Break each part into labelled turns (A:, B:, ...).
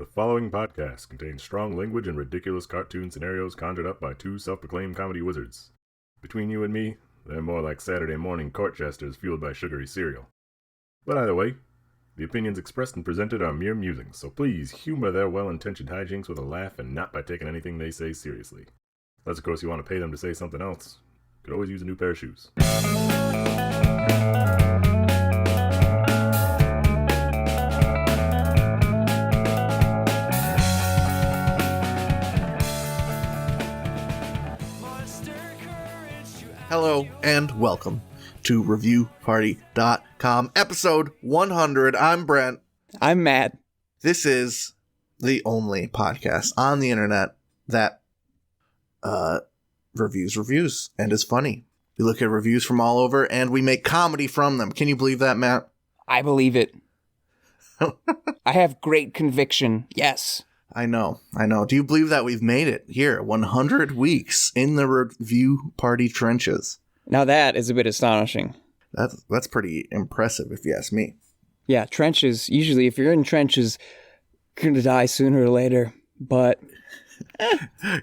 A: The following podcast contains strong language and ridiculous cartoon scenarios conjured up by two self-proclaimed comedy wizards. Between you and me, they're more like Saturday morning court jesters fueled by sugary cereal. But either way, the opinions expressed and presented are mere musings, so please humor their well-intentioned hijinks with a laugh and not by taking anything they say seriously. Unless, of course, you want to pay them to say something else. Could always use a new pair of shoes.
B: Hello and welcome to ReviewParty.com, episode 100. I'm Brent.
C: I'm Matt.
B: This is the only podcast on the internet that reviews and is funny. We look at reviews from all over and we make comedy from them. Can you believe that, Matt?
C: I believe it. I have great conviction. Yes.
B: I know. Do you believe that we've made it here 100 weeks in the Review Party trenches?
C: Now that is a bit astonishing.
B: That's pretty impressive if you ask me.
C: Yeah, trenches. Usually if you're in trenches, you're going to die sooner or later. But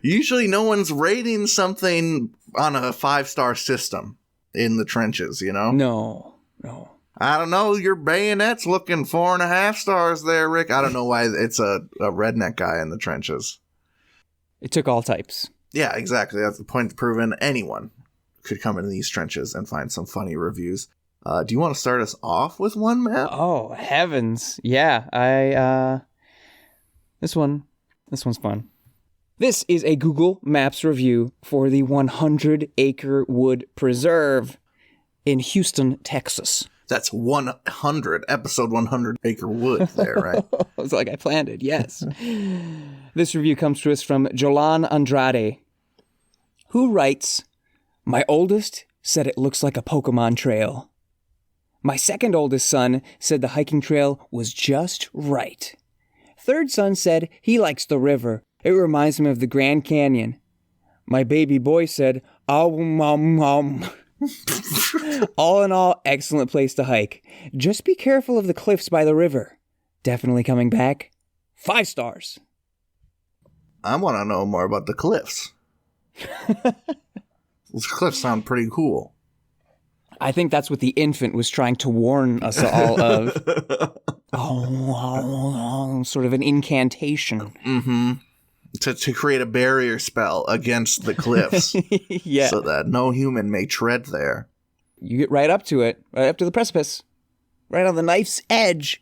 B: usually no one's rating something on a 5-star system in the trenches, you know?
C: No.
B: I don't know. Your bayonet's looking 4.5 stars there, Rick. I don't know why it's a redneck guy in the trenches.
C: It took all types.
B: Yeah, exactly. That's the point proven. Anyone could come into these trenches and find some funny reviews. Do you want to start us off with one, Matt?
C: Oh, heavens. Yeah, this one's fun. This is a Google Maps review for the 100-acre wood preserve in Houston, Texas.
B: That's 100, episode 100 acre wood there, right?
C: It's like I planned it, yes. This review comes to us from Jolan Andrade, who writes, "My oldest said it looks like a Pokemon trail. My second oldest son said the hiking trail was just right. Third son said he likes the river. It reminds him of the Grand Canyon. My baby boy said, all in all, excellent place to hike. Just be careful of the cliffs by the river. Definitely coming back. 5 stars.
B: I want to know more about the cliffs. Those cliffs sound pretty cool.
C: I think that's what the infant was trying to warn us all of. Sort of an incantation.
B: Mm-hmm. To create a barrier spell against the cliffs.
C: Yeah.
B: So that no human may tread there.
C: You get right up to it, right up to the precipice, right on the knife's edge.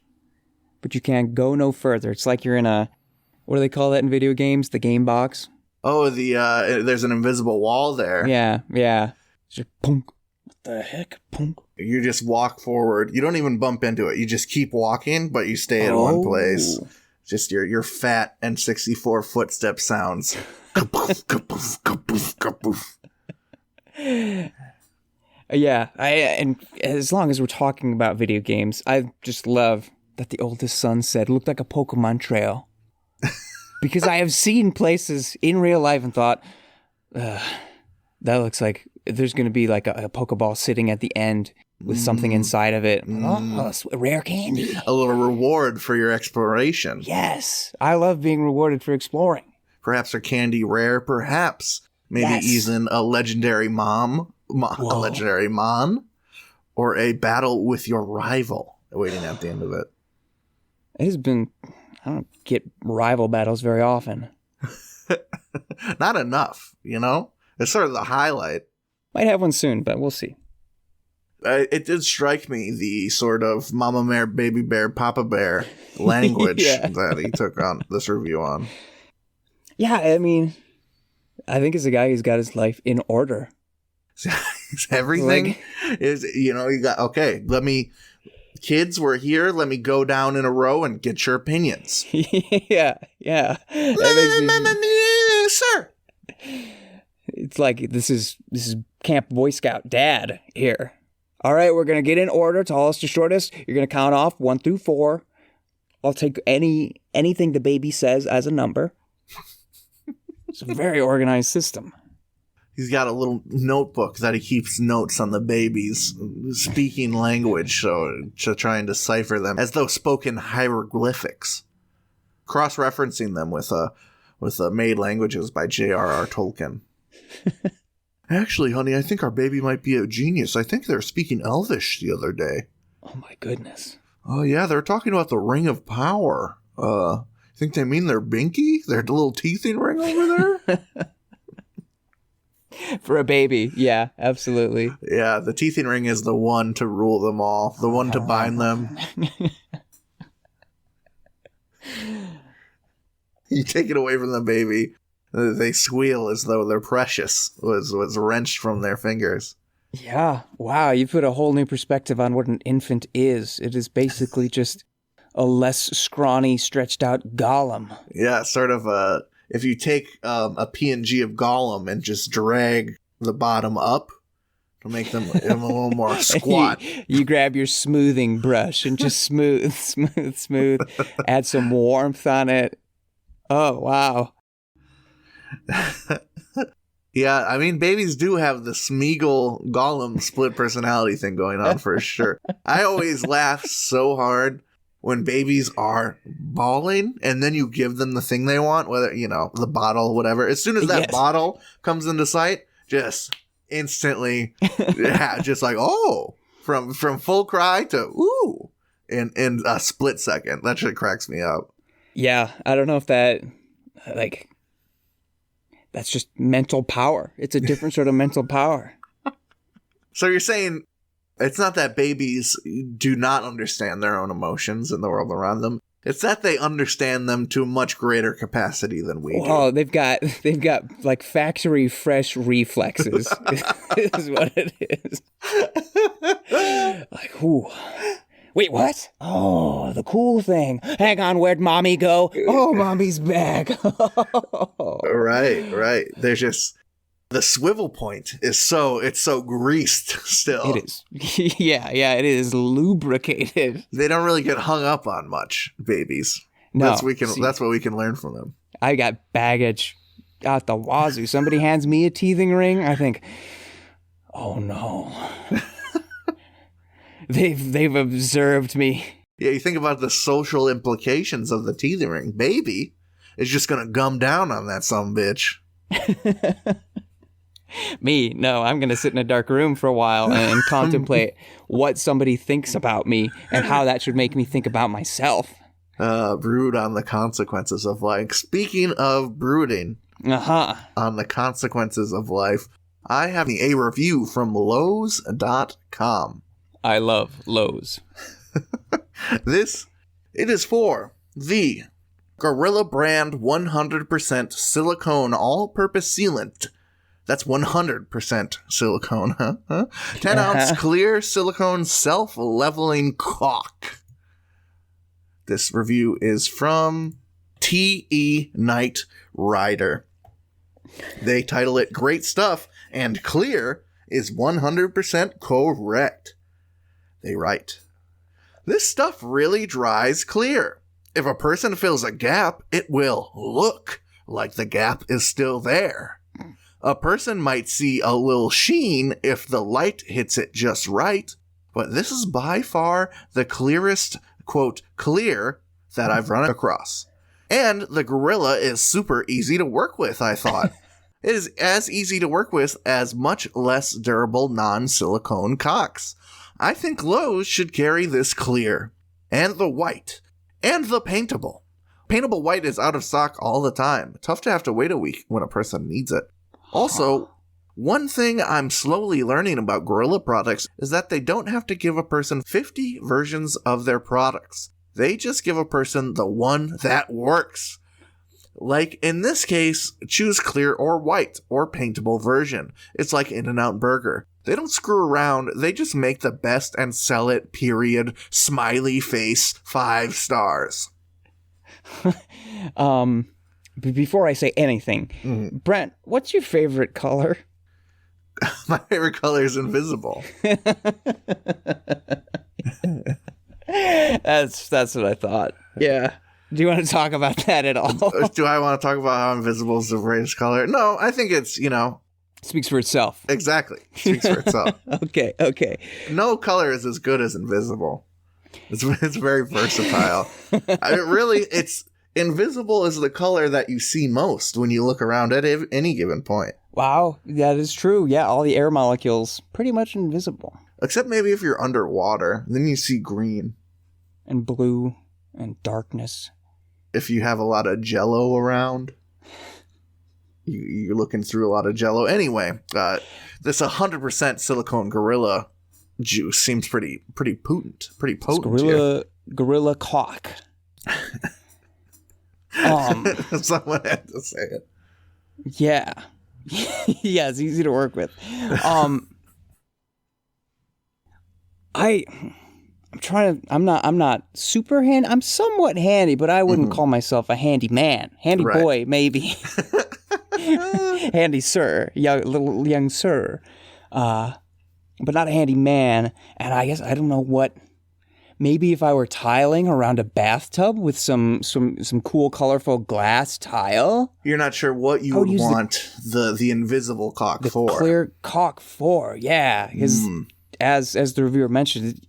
C: But you can't go no further. It's like you're in a, what do they call that in video games? The game box?
B: Oh, there's an invisible wall there.
C: Yeah. Just punk. What the heck? Punk.
B: You just walk forward. You don't even bump into it. You just keep walking, but you stay in one place. Just your fat N64 footstep sounds. Kapoof, kapoof, kapoof, kapoof.
C: Yeah, and as long as we're talking about video games, I just love that the oldest son said it looked like a Pokemon trail. Because I have seen places in real life and thought, that looks like there's going to be like a Pokeball sitting at the end with something inside of it. Oh, rare candy.
B: A little reward for your exploration.
C: Yes, I love being rewarded for exploring.
B: Perhaps a candy rare, perhaps. Maybe even a legendary a legendary mon, or a battle with your rival waiting at the end of it.
C: It has been, I don't get rival battles very often.
B: Not enough, you know? It's sort of the highlight.
C: Might have one soon, but we'll see.
B: It did strike me the sort of mama bear, baby bear, papa bear language that he took on this review on. Yeah,
C: I mean, I think it's a guy who's got his life in order.
B: Everything is, you got, okay, kids, we're here. Let me go down in a row and get your opinions.
C: Yeah.
B: Sir.
C: It's like, this is Camp Boy Scout Dad here. All right, we're going to get in order, tallest to shortest. You're going to count off 1 through 4. I'll take anything the baby says as a number. It's a very organized system.
B: He's got a little notebook that he keeps notes on the babies speaking language, so to try and decipher them as though spoken hieroglyphics. cross-referencing them with Made Languages by J.R.R. Tolkien. Actually, honey, I think our baby might be a genius. I think they were speaking Elvish the other day.
C: Oh, my goodness.
B: Oh, yeah, they're talking about the Ring of Power. Think they mean their binky? Their little teething ring over there?
C: For a baby, yeah, absolutely.
B: Yeah, the teething ring is the one to rule them all, the one to bind them. You take it away from the baby, they squeal as though their precious was wrenched from their fingers.
C: Yeah, wow, you put a whole new perspective on what an infant is. It is basically just a less scrawny, stretched out Gollum.
B: Yeah, sort of if you take a PNG of Gollum and just drag the bottom up to make them a little more squat.
C: You grab your smoothing brush and just smooth, add some warmth on it. Oh, wow.
B: Yeah, I mean, babies do have the Smeagol Gollum split personality thing going on for sure. I always laugh so hard when babies are bawling and then you give them the thing they want, whether, the bottle, whatever. As soon as that bottle comes into sight, just instantly, just like, oh, from full cry to ooh in a split second. That shit cracks me up.
C: Yeah, I don't know if that, that's just mental power. It's a different sort of mental power.
B: So you're saying it's not that babies do not understand their own emotions in the world around them. It's that they understand them to a much greater capacity than we do.
C: Oh, they've got like factory fresh reflexes is what it is. Like, ooh. Wait, what? Oh, the cool thing. Hang on, where'd mommy go? Oh, mommy's back.
B: Right. There's just the swivel point is so greased still.
C: It is. Yeah, it is lubricated.
B: They don't really get hung up on much, babies.
C: No.
B: That's what we can learn from them.
C: I got baggage out the wazoo. Somebody hands me a teething ring, I think, oh no. They've observed me.
B: Yeah, you think about the social implications of the teething ring. Baby is just gonna gum down on that sumbitch.
C: Me, no, I'm gonna sit in a dark room for a while and contemplate what somebody thinks about me and how that should make me think about myself.
B: Brood on the consequences of life. Speaking of brooding on the consequences of life, I have a review from Lowe's.com.
C: I love Lowe's.
B: It is for the Gorilla Brand 100% silicone all-purpose sealant. That's 100% silicone, huh? 10-ounce clear silicone self-leveling caulk. This review is from T.E. Knight Rider. They title it Great Stuff, and clear is 100% correct. They write, this stuff really dries clear. If a person fills a gap, it will look like the gap is still there. A person might see a little sheen if the light hits it just right, but this is by far the clearest, quote, clear that I've run across. And the Gorilla is super easy to work with, I thought. It is as easy to work with as much less durable non-silicone caulks. I think Lowe's should carry this clear, and the white, and the paintable. Paintable white is out of stock all the time. Tough to have to wait a week when a person needs it. Also, one thing I'm slowly learning about Gorilla products is that they don't have to give a person 50 versions of their products. They just give a person the one that works. Like in this case, choose clear or white or paintable version. It's like In-N-Out Burger. They don't screw around, they just make the best and sell it, period. Smiley face, 5 stars.
C: Before I say anything, Brent, what's your favorite color?
B: My favorite color is invisible.
C: That's what I thought. Yeah. Do you want to talk about that at all?
B: Do I want to talk about how invisible is the greatest color? No, I think it's,
C: Speaks for itself.
B: Exactly. Speaks for itself.
C: Okay.
B: No color is as good as invisible. It's very versatile. I mean, really, invisible is the color that you see most when you look around at any given point.
C: Wow, that is true. Yeah, all the air molecules pretty much invisible.
B: Except maybe if you're underwater, then you see green.
C: And blue and darkness.
B: If you have a lot of Jell-O around, you're looking through a lot of Jell-O. Anyway, this 100% silicone gorilla juice seems pretty potent. Pretty potent.
C: Gorilla cock.
B: Someone had to say it.
C: Yeah. Yeah, it's easy to work with. I'm not super handy. I'm somewhat handy, but I wouldn't call myself a handy man. Handy boy, maybe. Handy sir, little young sir. But not a handy man. And I guess I don't know what. Maybe if I were tiling around a bathtub with some cool, colorful glass tile.
B: You're not sure what you would want the invisible cock for.
C: The clear cock for, yeah. Because as the reviewer mentioned,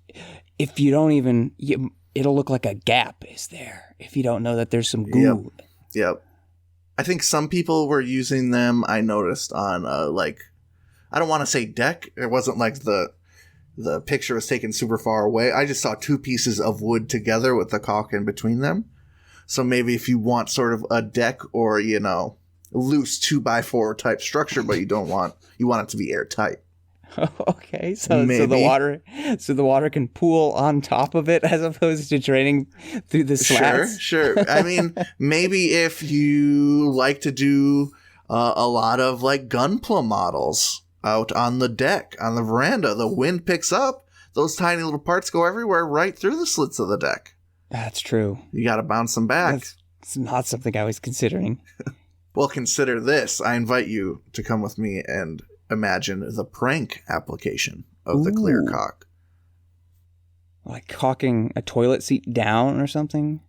C: if you don't even, it'll look like a gap is there if you don't know that there's some goo.
B: Yep. I think some people were using them, I noticed, on, I don't want to say deck. It wasn't like the picture was taken super far away. I just saw two pieces of wood together with the caulk in between them. So maybe if you want sort of a deck or, loose 2x4 type structure, but you want it to be airtight.
C: Okay, so the water can pool on top of it as opposed to draining through the slats.
B: Sure. I mean, maybe if you like to do a lot of like gunpla models out on the deck, on the veranda, the wind picks up, those tiny little parts go everywhere right through the slits of the deck.
C: That's true.
B: You got to bounce them back.
C: That's not something I was considering.
B: Well, consider this. I invite you to come with me and imagine the prank application of the clear cock.
C: Like caulking a toilet seat down or something?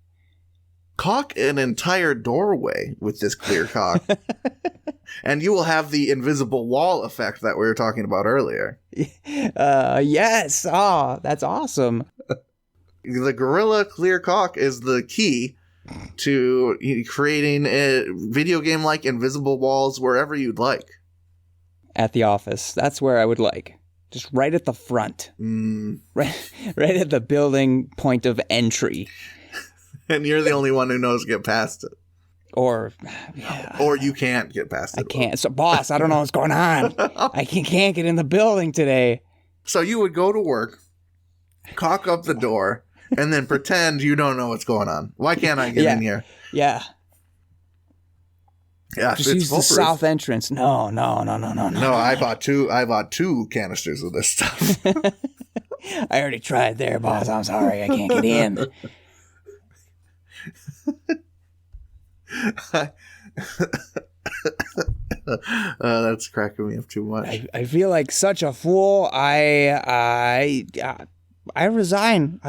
B: Caulk an entire doorway with this clear cock. And you will have the invisible wall effect that we were talking about earlier.
C: Yes. Oh, that's awesome.
B: The Gorilla Clear Cock is the key to creating video game-like invisible walls wherever you'd like.
C: At the office. That's where I would like. Just right at the front. Right at the building point of entry.
B: And you're the only one who knows to get past it.
C: Or
B: you can't get past it.
C: I can't. So, boss, I don't know what's going on. I can't get in the building today.
B: So you would go to work, caulk up the door, and then pretend you don't know what's going on. Why can't I get in here?
C: Yeah.
B: Yeah,
C: just use the south entrance. No.
B: No, I bought two canisters of this stuff.
C: I already tried there, boss. I'm sorry, I can't get in.
B: That's cracking me up too much.
C: I feel like such a fool. I resign.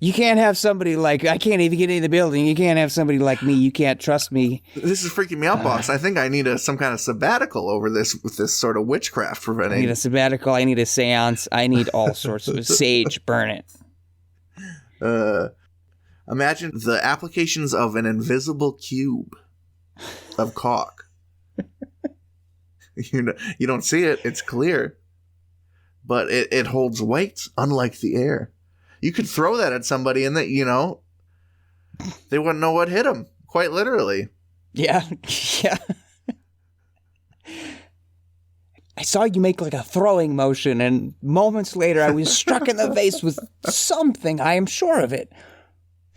C: You can't have somebody like, I can't even get in the building. You can't have somebody like me. You can't trust me.
B: This is freaking me out, boss. I think I need some kind of sabbatical over this with this sort of witchcraft preventing.
C: I need a sabbatical. I need a seance. I need all sorts of sage. Burn it.
B: Imagine the applications of an invisible cube of caulk. You don't see it. It's clear. But it holds weight, unlike the air. You could throw that at somebody and they wouldn't know what hit them, quite literally.
C: Yeah. I saw you make like a throwing motion, and moments later I was struck in the face with something. I am sure of it.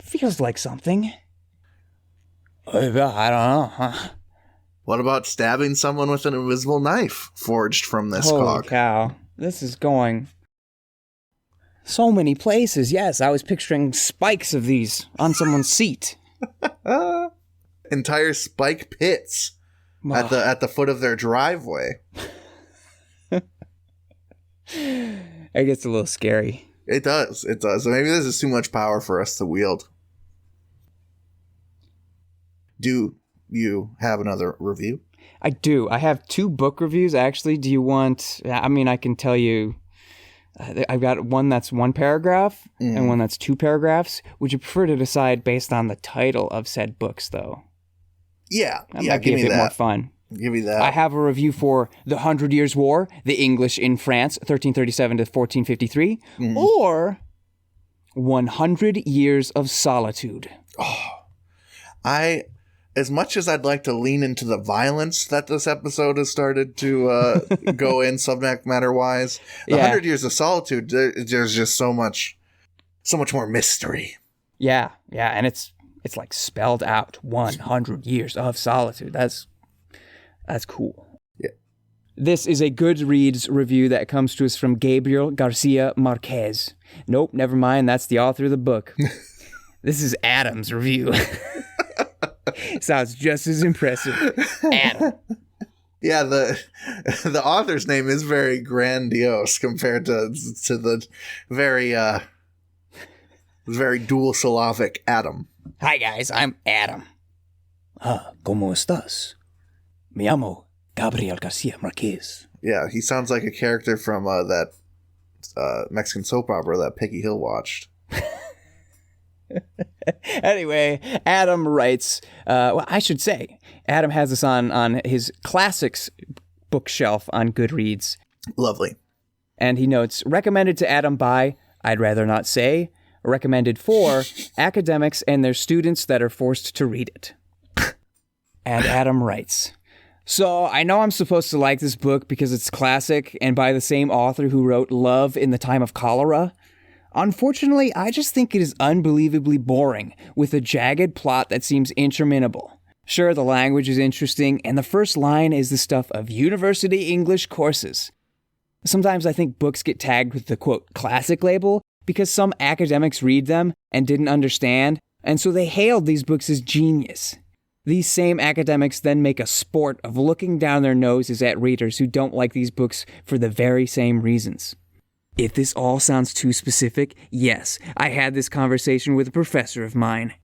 C: Feels like something. I don't know. Huh?
B: What about stabbing someone with an invisible knife forged from this
C: caulk?
B: Holy
C: cow. This is going so many places. Yes, I was picturing spikes of these on someone's seat.
B: Entire spike pits at the foot of their driveway.
C: It gets a little scary.
B: It does. So maybe this is too much power for us to wield. Do you have another review?
C: I do. I have 2 book reviews, actually. Do you want... I mean, I can tell you I've got one that's one paragraph and one that's two paragraphs. Would you prefer to decide based on the title of said books, though?
B: Yeah.
C: That
B: yeah,
C: might be
B: give
C: a
B: me
C: bit
B: that.
C: more fun.
B: Give me that.
C: I have a review for The 100 Years' War, The English in France, 1337 to 1453, or 100 Years of Solitude.
B: As much as I'd like to lean into the violence that this episode has started to go in subject matter wise, the 100 Years of Solitude, there's just so much more mystery.
C: Yeah, and it's like spelled out 100 Years of Solitude. That's cool.
B: Yeah.
C: This is a Goodreads review that comes to us from Gabriel Garcia Marquez. Nope, never mind. That's the author of the book. This is Adam's review. Sounds just as impressive. Adam.
B: Yeah, the author's name is very grandiose compared to the very dual syllabic Adam.
C: Hi guys, I'm Adam. ¿Cómo estás? Me llamo Gabriel Garcia Marquez.
B: Yeah, he sounds like a character from that Mexican soap opera that Peggy Hill watched.
C: Anyway, Adam writes, well, I should say, Adam has this on his classics bookshelf on Goodreads.
B: Lovely.
C: And he notes, recommended to Adam by, I'd rather not say, recommended for academics and their students that are forced to read it. And Adam writes, so I know I'm supposed to like this book because it's classic and by the same author who wrote Love in the Time of Cholera. Unfortunately, I just think it is unbelievably boring, with a jagged plot that seems interminable. Sure, the language is interesting, and the first line is the stuff of university English courses. Sometimes I think books get tagged with the, quote, classic label, because some academics read them and didn't understand, and so they hailed these books as genius. These same academics then make a sport of looking down their noses at readers who don't like these books for the very same reasons. If this all sounds too specific, yes, I had this conversation with a professor of mine.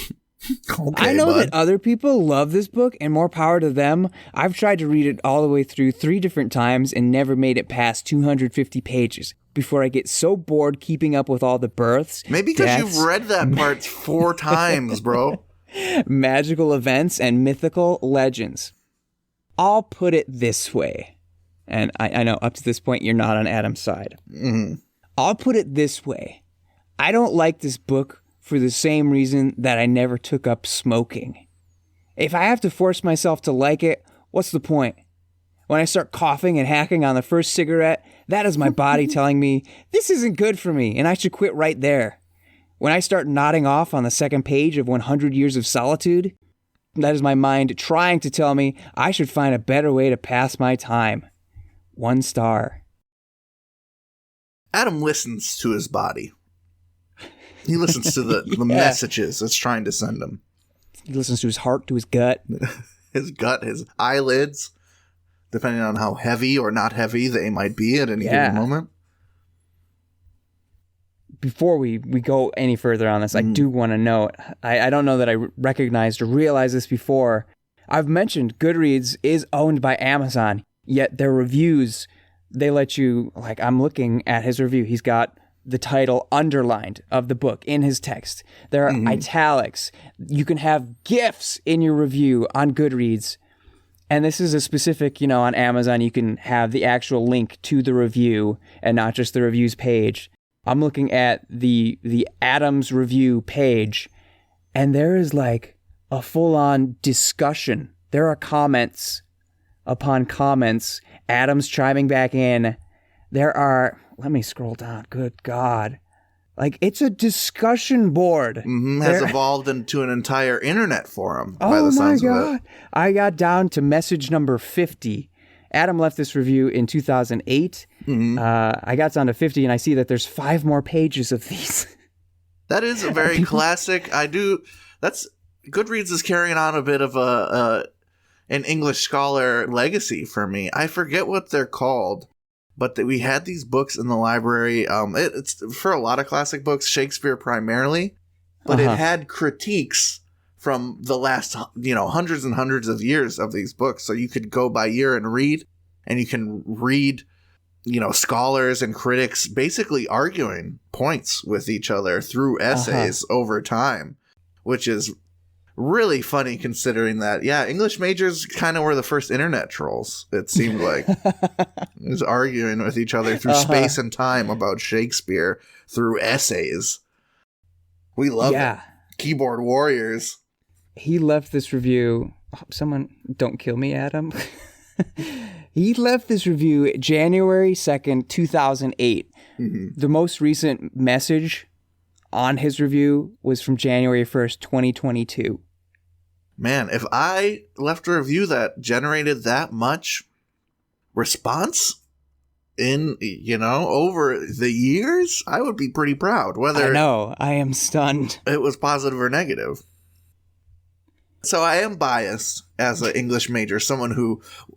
B: Okay,
C: I know
B: bud.
C: that other people love this book, and more power to them. I've tried to read it all the way through 3 different times and never made it past 250 pages before I get so bored keeping up with all the births,
B: Maybe because
C: deaths,
B: you've read that part 4 times, bro.
C: magical events, and mythical legends. I'll put it this way. And I know up to this point you're not on Adam's side.
B: Mm-hmm.
C: I'll put it this way. I don't like this book for the same reason that I never took up smoking. If I have to force myself to like it, what's the point? When I start coughing and hacking on the first cigarette, that is my body telling me, this isn't good for me and I should quit right there. When I start nodding off on the second page of 100 Years of Solitude, that is my mind trying to tell me I should find a better way to pass my time. 1 star.
B: Adam listens to his body. He listens to the messages it's trying to send him.
C: He listens to his heart, to his gut.
B: His gut, his eyelids, depending on how heavy or not heavy they might be at any given moment.
C: Before we go any further on this, I do want to note, I don't know that I recognized or realized this before. I've mentioned Goodreads is owned by Amazon. Yet their reviews, they let you, like I'm looking at his review, he's got the title underlined of the book in his text. There are italics. You can have GIFs in your review on Goodreads. And this is a specific, on Amazon, you can have the actual link to the review and not just the reviews page. I'm looking at the Adams review page, and there is like a full-on discussion. There are comments upon comments, Adam's chiming back in. There are, let me scroll down, good God. Like, it's a discussion board.
B: Has evolved into an entire internet forum by
C: Oh
B: the
C: my
B: sounds of
C: God.
B: it.
C: I got down to message number 50. Adam left this review in 2008. I got down to 50 and I see that there's 5 more pages of these.
B: That is a very classic. Goodreads is carrying on a bit of an English scholar legacy for me. I forget what they're called, but we had these books in the library. It's for a lot of classic books, Shakespeare primarily, but it had critiques from the last, hundreds and hundreds of years of these books. So you could go by year and read, and you can read scholars and critics basically arguing points with each other through essays over time, which is really funny considering that, English majors kind of were the first internet trolls, it seemed like. Is arguing with each other through space and time about Shakespeare through essays. We love it. Keyboard warriors.
C: He left this review. Someone, don't kill me, Adam. He left this review January 2nd, 2008. Mm-hmm. The most recent message on his review was from January 1st, 2022.
B: Man, if I left a review that generated that much response in, over the years, I would be pretty proud. Whether
C: I know, I am stunned.
B: It was positive or negative. So I am biased as an English major,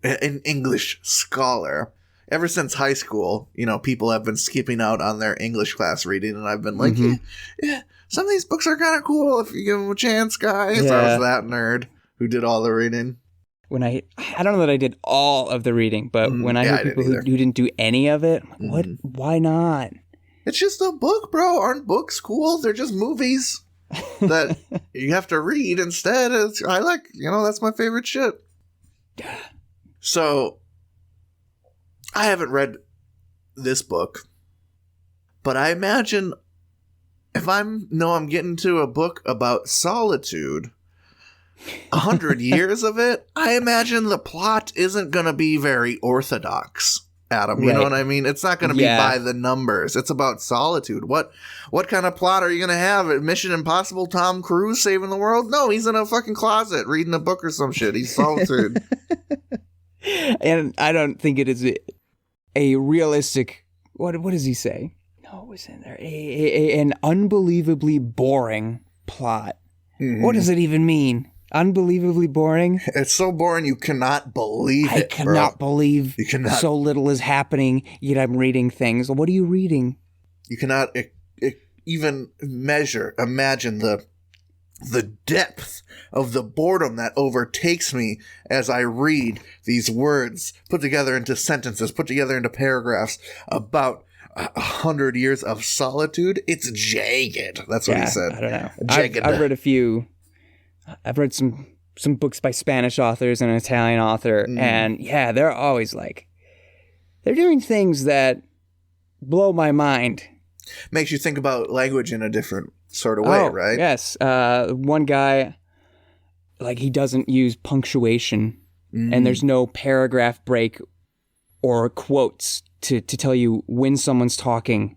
B: an English scholar. Ever since high school, people have been skipping out on their English class reading, and I've been like, some of these books are kind of cool if you give them a chance, guys. Yeah. I was that nerd who did all the reading.
C: When I don't know that I did all of the reading, but when I hear people who didn't do any of it, I'm like, what? Why not?
B: It's just a book, bro. Aren't books cool? They're just movies that you have to read instead. That's my favorite shit. So I haven't read this book, but I imagine if I'm getting to a book about solitude, 100 years of it, I imagine the plot isn't going to be very orthodox, Adam. You know what I mean? It's not going to be by the numbers. It's about solitude. What kind of plot are you going to have? Mission Impossible, Tom Cruise saving the world? No, he's in a fucking closet reading a book or some shit. He's solitude.
C: And I don't think it is a realistic... What does he say? No, it was in there. An unbelievably boring plot. Mm-hmm. What does it even mean? Unbelievably boring?
B: It's so boring you cannot believe it,
C: I cannot believe so little is happening, yet I'm reading things. What are you reading?
B: You cannot even imagine the depth of the boredom that overtakes me as I read these words put together into sentences, put together into paragraphs about 100 years of solitude. It's jagged. That's what he said.
C: I don't know. I've read a few. I've read some books by Spanish authors and an Italian author, and they're always they're doing things that blow my mind.
B: Makes you think about language in a different sort of way, right?
C: Yes. One guy, he doesn't use punctuation, and there's no paragraph break or quotes to tell you when someone's talking.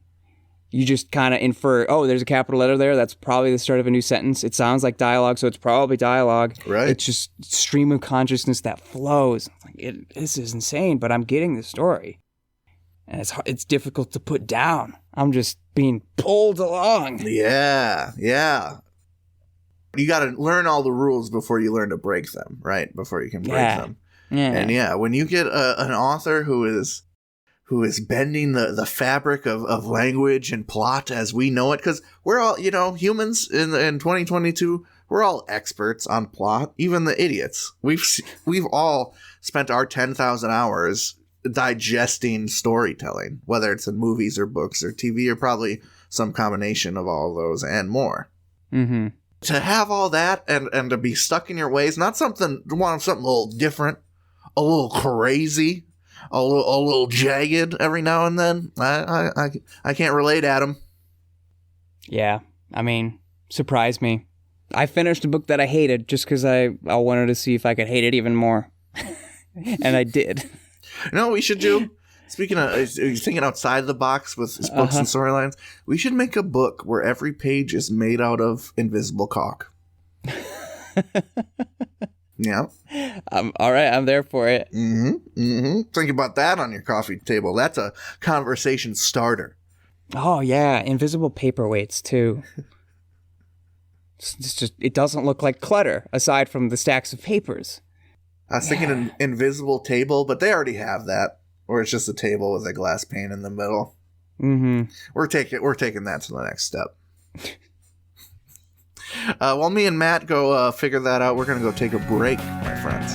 C: You just kind of infer, there's a capital letter there. That's probably the start of a new sentence. It sounds like dialogue, so it's probably dialogue.
B: Right.
C: It's just stream of consciousness that flows. This is insane, but I'm getting the story. And it's difficult to put down. I'm just being pulled along.
B: Yeah. You got to learn all the rules before you learn to break them, right? Before you can break them.
C: Yeah.
B: And when you get an author who is bending the fabric of language and plot as we know it, because we're all, humans in 2022, we're all experts on plot, even the idiots. We've all spent our 10,000 hours digesting storytelling, whether it's in movies or books or TV or probably some combination of all of those and more.
C: Mm-hmm.
B: To have all that and to be stuck in your ways, something a little different, a little crazy, a little jagged every now and then. I can't relate, Adam.
C: Yeah, surprise me. I finished a book that I hated just because I wanted to see if I could hate it even more. And I did.
B: We should do, speaking of thinking outside the box with books and storylines, we should make a book where every page is made out of invisible caulk. Yeah.
C: All right, I'm there for it.
B: Think about that on your coffee table. That's a conversation starter.
C: Oh, yeah. Invisible paperweights, too. It doesn't look like clutter, aside from the stacks of papers.
B: I was thinking an invisible table, but they already have that. Or it's just a table with a glass pane in the middle.
C: Mm-hmm.
B: We're taking that to the next step. While me and Matt go figure that out, we're going to go take a break, my friends.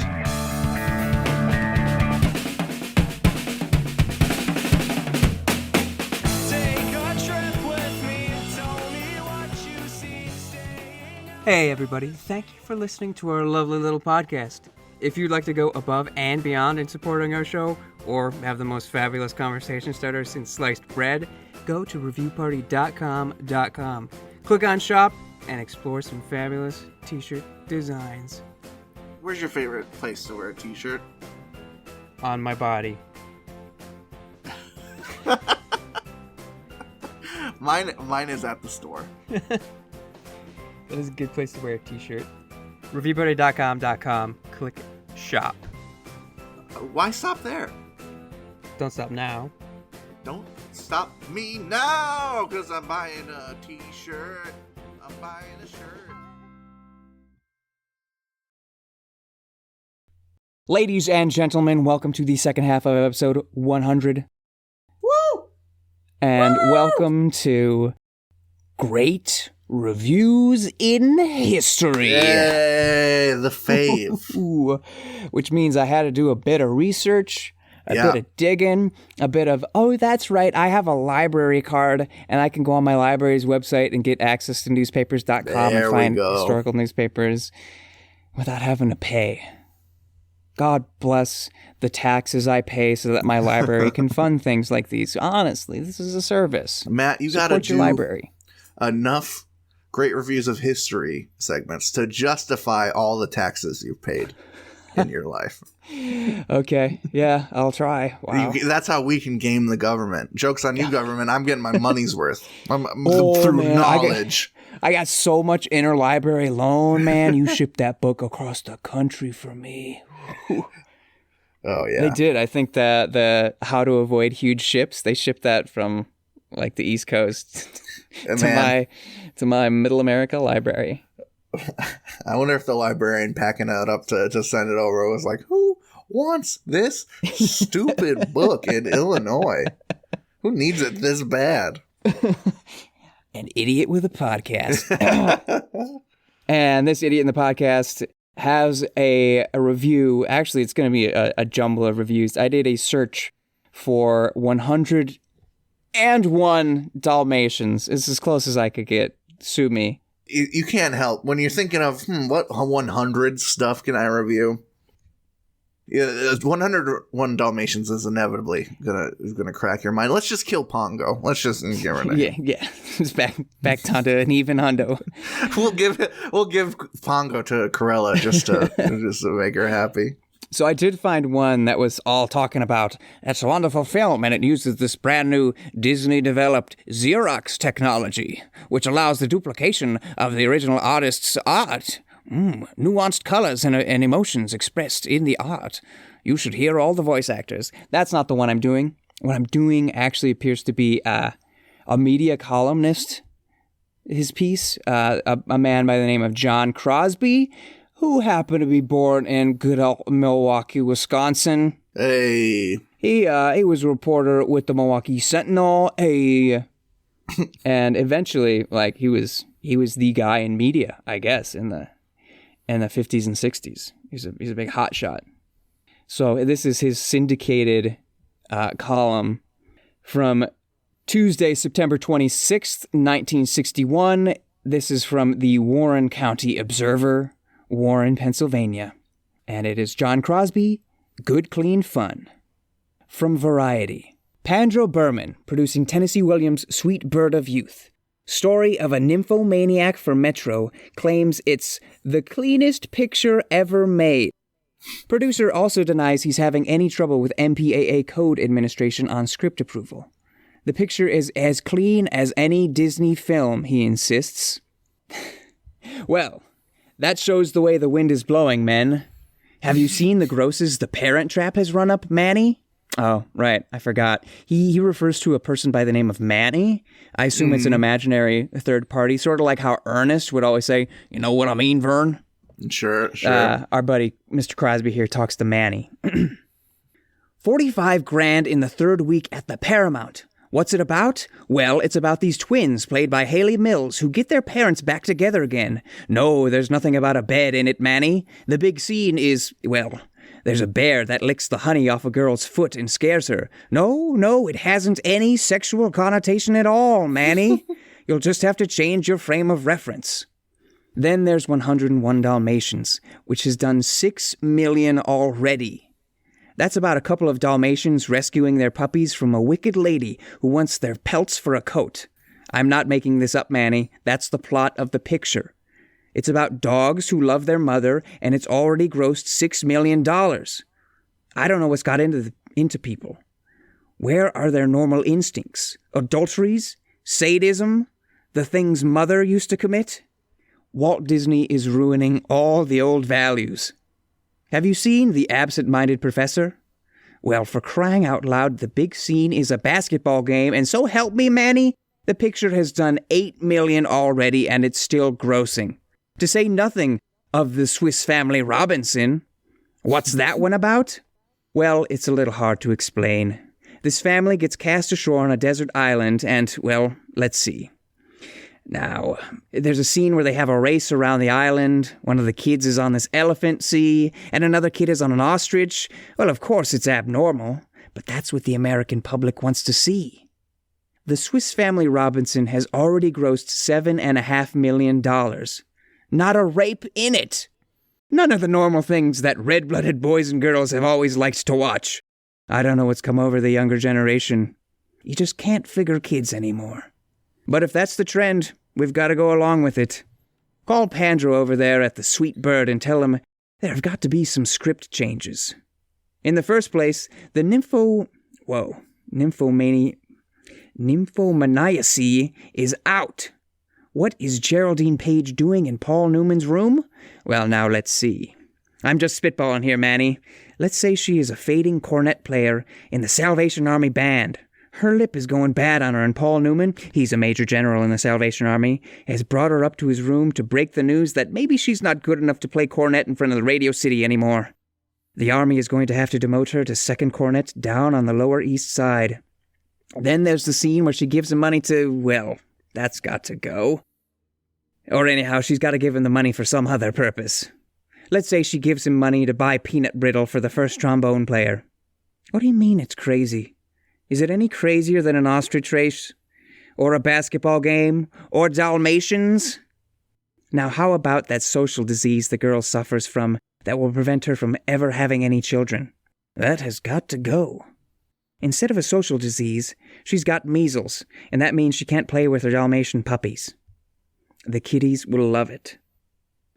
C: Hey everybody, thank you for listening to our lovely little podcast. If you'd like to go above and beyond in supporting our show, or have the most fabulous conversation starter since sliced bread, go to reviewparty.com. Click on shop and explore some fabulous t-shirt designs.
B: Where's your favorite place to wear a t-shirt?
C: On my body.
B: Mine is at the store.
C: That is a good place to wear a t-shirt. Reviewparty.com. Click shop.
B: Why stop there?
C: Don't stop now.
B: Don't stop me now, because I'm buying a t-shirt. I'm buying a shirt.
C: Ladies and gentlemen, welcome to the second half of episode 100.
B: Woo!
C: And welcome to Great Reviews in History.
B: Yay, the fave.
C: Ooh, which means I had to do a bit of research, a bit of digging, a bit of, oh, that's right, I have a library card, and I can go on my library's website and get access to newspapers.com and find historical newspapers without having to pay. God bless the taxes I pay so that my library can fund things like these. Honestly, this is a service.
B: Matt, you got to do
C: your library.
B: Enough Great Reviews of History segments to justify all the taxes you've paid in your life.
C: Okay, yeah, I'll try. Wow.
B: That's how we can game the government. Joke's on you, government. I'm getting my money's worth. Through knowledge.
C: I got so much interlibrary loan, man. You shipped that book across the country for me.
B: Oh, yeah.
C: They did. I think that the How to Avoid Huge Ships, they shipped that from like the East Coast to my Middle America library.
B: I wonder if the librarian packing it up to send it over was like, who wants this stupid book in Illinois? Who needs it this bad?
C: An idiot with a podcast. And this idiot in the podcast has a review. Actually, it's going to be a jumble of reviews. I did a search for 101 Dalmatians. It's as close as I could get. Sue me.
B: You can't help when you're thinking of what 100 stuff can I review. Yeah, 101 Dalmatians is inevitably gonna crack your mind. Let's just kill Pongo. Let's just get rid of it.
C: Yeah. It's back down to an even hundo.
B: We'll give Pongo to Corella just to make her happy.
C: So I did find one that was all talking about, it's a wonderful film, and it uses this brand new Disney-developed Xerox technology, which allows the duplication of the original artist's art. Nuanced colors and emotions expressed in the art. You should hear all the voice actors. That's not the one I'm doing. What I'm doing actually appears to be a media columnist, his piece, a man by the name of John Crosby, who happened to be born in good old Milwaukee, Wisconsin.
B: Hey.
C: He was a reporter with the Milwaukee Sentinel. Hey. And eventually, like, he was the guy in media, I guess, in the 50s and 60s. He's a big hotshot. So this is his syndicated column from Tuesday, September 26th, 1961. This is from the Warren County Observer, Warren, Pennsylvania. And it is John Crosby, Good Clean Fun. From Variety. Pandro Berman, producing Tennessee Williams' Sweet Bird of Youth. Story of a nymphomaniac for Metro, claims it's the cleanest picture ever made. Producer also denies he's having any trouble with MPAA code administration on script approval. The picture is as clean as any Disney film, he insists. Well, that shows the way the wind is blowing, men. Have you seen the grosses the Parent Trap has run up, Manny? Oh, right, I forgot. He refers to a person by the name of Manny. I assume it's an imaginary third party, sort of like how Ernest would always say, you know what I mean, Vern?
B: Sure.
C: Our buddy, Mr. Crosby here, talks to Manny. 45 grand in the third week at the Paramount. What's it about? Well, it's about these twins played by Haley Mills who get their parents back together again. No, there's nothing about a bed in it, Manny. The big scene is, well, there's a bear that licks the honey off a girl's foot and scares her. No, it hasn't any sexual connotation at all, Manny. You'll just have to change your frame of reference. Then there's 101 Dalmatians, which has done 6 million already. That's about a couple of Dalmatians rescuing their puppies from a wicked lady who wants their pelts for a coat. I'm not making this up, Manny. That's the plot of the picture. It's about dogs who love their mother, and it's already grossed $6 million. I don't know what's got into people. Where are their normal instincts? Adulteries? Sadism? The things mother used to commit? Walt Disney is ruining all the old values. Have you seen The Absent-Minded Professor? Well, for crying out loud, the big scene is a basketball game, and so help me, Manny, the picture has done 8 million already, and it's still grossing. To say nothing of the Swiss Family Robinson. What's that one about? Well, it's a little hard to explain. This family gets cast ashore on a desert island, and, well, let's see. Now, there's a scene where they have a race around the island. One of the kids is on this elephant sea, and another kid is on an ostrich. Well, of course it's abnormal, but that's what the American public wants to see. The Swiss Family Robinson has already grossed $7.5 million. Not a rape in it. None of the normal things that red-blooded boys and girls have always liked to watch. I don't know what's come over the younger generation. You just can't figure kids anymore. But if that's the trend, we've got to go along with it. Call Pandro over there at the Sweet Bird and tell him there have got to be some script changes. In the first place, the nymphomaniacy is out. What is Geraldine Page doing in Paul Newman's room? Well, now let's see. I'm just spitballing here, Manny. Let's say she is a fading cornet player in the Salvation Army band. Her lip is going bad on her, and Paul Newman, he's a major general in the Salvation Army, has brought her up to his room to break the news that maybe she's not good enough to play cornet in front of the Radio City anymore. The Army is going to have to demote her to second cornet down on the Lower East Side. Then there's the scene where she gives him money to, well, that's got to go. Or anyhow, she's got to give him the money for some other purpose. Let's say she gives him money to buy peanut brittle for the first trombone player. What do you mean it's crazy? Is it any crazier than an ostrich race? Or a basketball game? Or Dalmatians? Now, how about that social disease the girl suffers from that will prevent her from ever having any children? That has got to go. Instead of a social disease, she's got measles, and that means she can't play with her Dalmatian puppies. The kiddies will love it.